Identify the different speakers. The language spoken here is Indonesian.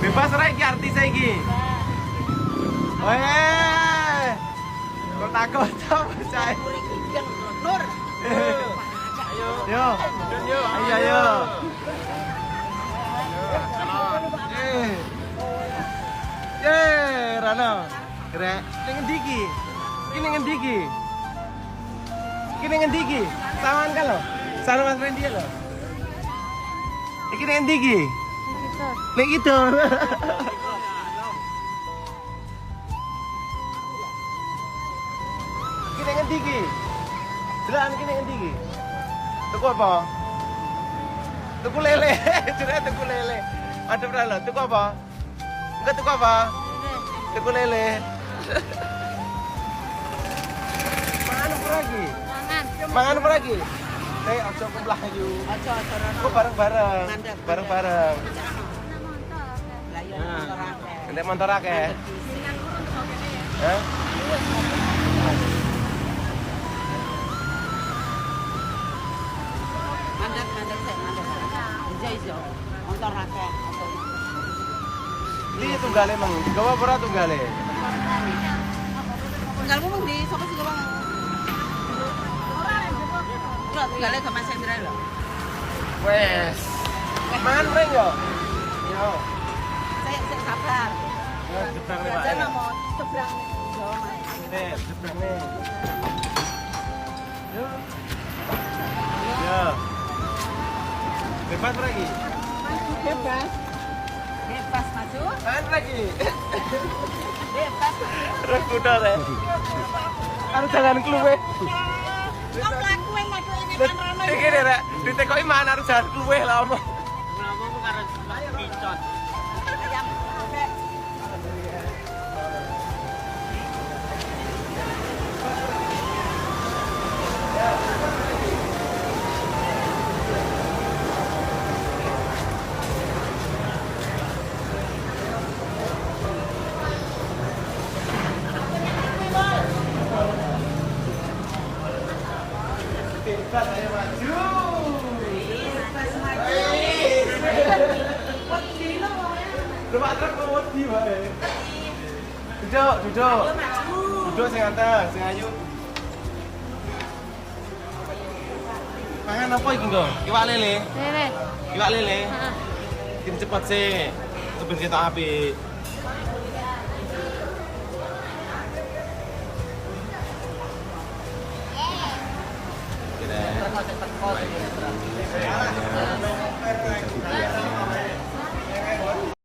Speaker 1: Bebas ra iki artis iki. Weh. Kok takut ta bocah.
Speaker 2: Nur.
Speaker 1: Ayo. Yo. Ayo ayo. Rano. Krek. Ning endi iki? Iki ning endi iki? Iki ning endi iki? Sawan kan lo? Sama Mas Randy lo. Iki ning endi iki? Ning itu. Iki ning endi iki? Delan iki ning endi iki? Tuku apa? Tuku lele. Jare tuku lele. Madhep ra lo, tuku apa? Enggak tuku apa? Tuku lele. Mangan apa lagi? Mangan apa lagi? Ojo kemlah yu.
Speaker 2: Aja
Speaker 1: Kok bareng-bareng. Bareng-bareng.
Speaker 2: Lah ya motor akeh.
Speaker 1: Ndek motor akeh. Hah?
Speaker 2: Mandat sik, mandat. Ijo. Motor akeh.
Speaker 1: Iki tunggale meng. Gawa apa ora tunggale?
Speaker 2: Tunggalmu mung di sapa sih, Bang? Ora tunggale ke Mas Hendra lho.
Speaker 1: Wes. Mangan pring yo. Yo.
Speaker 2: Sik sabar.
Speaker 1: Yo jebrang nih, Pak.
Speaker 2: Jangan mau seberang Jawa, Mas.
Speaker 1: Jebrang nih. Yo. Yo. Bebas lagi.
Speaker 2: Bebas. Bebas maju.
Speaker 1: Mangan lagi.
Speaker 2: Bebas.
Speaker 1: Terus kuda deh. Harus jalan keluar.
Speaker 2: Kok mlaku yang maju ini kan Rono.
Speaker 1: Iki deh, Rek. Ditekoki mangan harus jalan keluar lah omong.
Speaker 2: Ngomong karo picot. Ayam.
Speaker 1: Bebas ayo maju. Coba truk mau di wae. Duduk. Duduk sing atas, sing ayu. Mangan apa iki, Nggo? Iwak lele. Iwak lele. Kim cepet sih. Keben kita apik. Kira.